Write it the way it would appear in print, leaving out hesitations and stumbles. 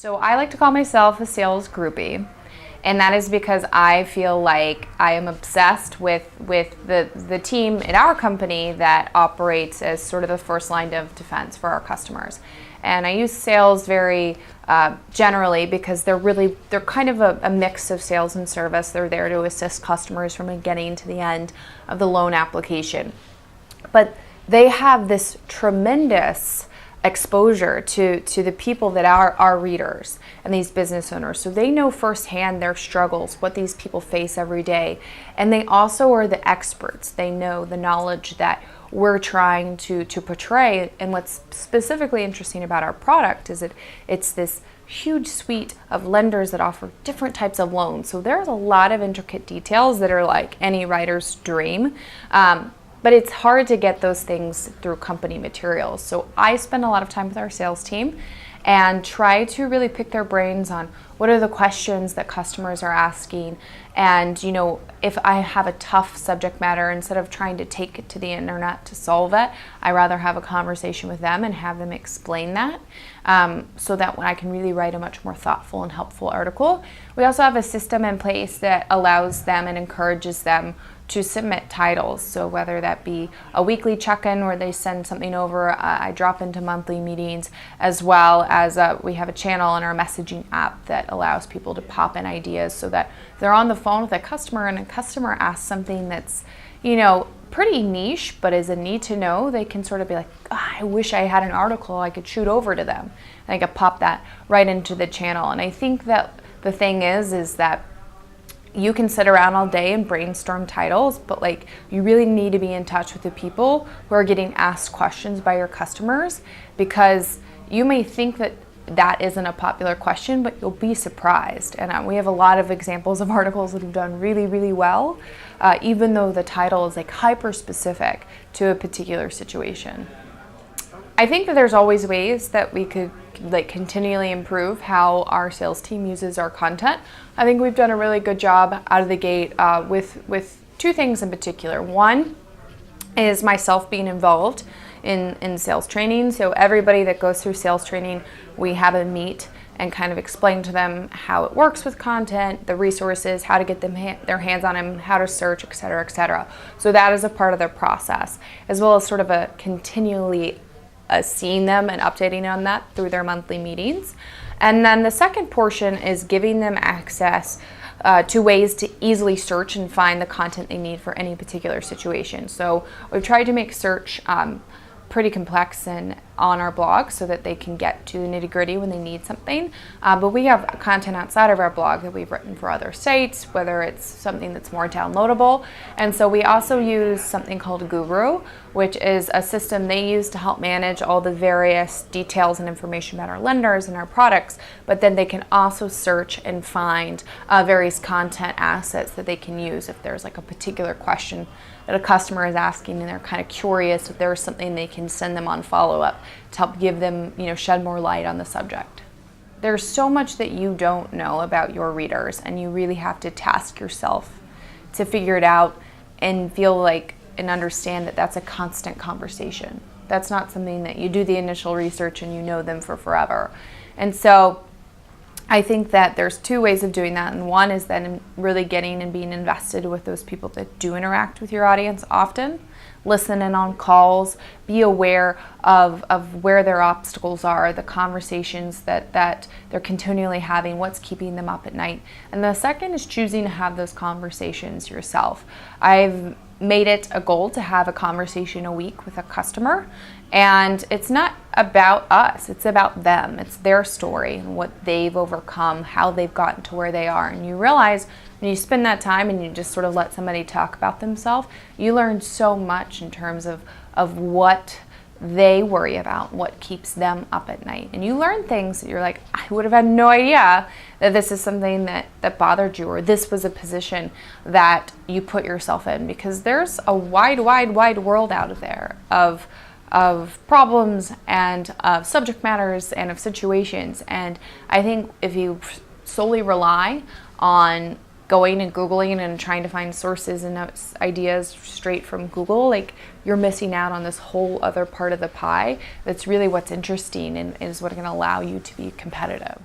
So I like to call myself a sales groupie, and that is because I feel like I am obsessed with the team in our company that operates as sort of the first line of defense for our customers. And I use sales very generally because they're kind of a mix of sales and service. They're there to assist customers from beginning to the end of the loan application. But they have this tremendous exposure to the people that are our readers and these business owners. So they know firsthand their struggles, what these people face every day. And they also are the experts. They know the knowledge that we're trying to portray. And what's specifically interesting about our product is that it's this huge suite of lenders that offer different types of loans. So there's a lot of intricate details that are like any writer's dream. But it's hard to get those things through company materials. So I spend a lot of time with our sales team and try to really pick their brains on what are the questions that customers are asking. And, you know, if I have a tough subject matter, instead of trying to take it to the internet to solve it, I rather have a conversation with them and have them explain that so that when I can really write a much more thoughtful and helpful article. We also have a system in place that allows them and encourages them to submit titles. So whether that be a weekly check-in where they send something over, I drop into monthly meetings, as well as we have a channel in our messaging app that allows people to pop in ideas so that if they're on the phone with a customer and a customer asks something that's, you know, pretty niche but is a need to know, they can sort of be like, I wish I had an article I could shoot over to them. And I could pop that right into the channel. And I think that the thing is that you can sit around all day and brainstorm titles, but like you really need to be in touch with the people who are getting asked questions by your customers, because you may think that that isn't a popular question, but you'll be surprised. And we have a lot of examples of articles that have done really, really well, even though the title is like hyper specific to a particular situation. I think that there's always ways that we could like continually improve how our sales team uses our content. I think we've done a really good job out of the gate with two things in particular. One is myself being involved in sales training. So everybody that goes through sales training, we have a meet and kind of explain to them how it works with content, the resources, how to get them their hands on them, how to search, et cetera, et cetera. So that is a part of their process, as well as sort of a continually seeing them and updating on that through their monthly meetings. And then the second portion is giving them access to ways to easily search and find the content they need for any particular situation. So we've tried to make search pretty complex and on our blog so that they can get to the nitty-gritty when they need something. But we have content outside of our blog that we've written for other sites, whether it's something that's more downloadable. And so we also use something called Guru, which is a system they use to help manage all the various details and information about our lenders and our products. But then they can also search and find various content assets that they can use if there's like a particular question that a customer is asking and they're kind of curious if there's something they can send them on follow-up to help give them, you know, shed more light on the subject. There's so much that you don't know about your readers, and you really have to task yourself to figure it out and feel like and understand that that's a constant conversation. That's not something that you do the initial research and you know them for forever. And so I think that there's two ways of doing that, and one is then really getting and being invested with those people that do interact with your audience often. Listen in on calls, be aware of where their obstacles are, the conversations that they're continually having, what's keeping them up at night. And the second is choosing to have those conversations yourself. I've made it a goal to have a conversation a week with a customer, and it's not about us, it's about them. It's their story and what they've overcome, how they've gotten to where they are. And you realize when you spend that time and you just sort of let somebody talk about themselves, you learn so much in terms of what they worry about, what keeps them up at night. And you learn things that you're like, I would have had no idea that this is something that bothered you, or this was a position that you put yourself in, because there's a wide world out there of problems and of subject matters and of situations. And I think if you solely rely on going and Googling and trying to find sources and ideas straight from Google, like, you're missing out on this whole other part of the pie that's really what's interesting and is what's going to allow you to be competitive.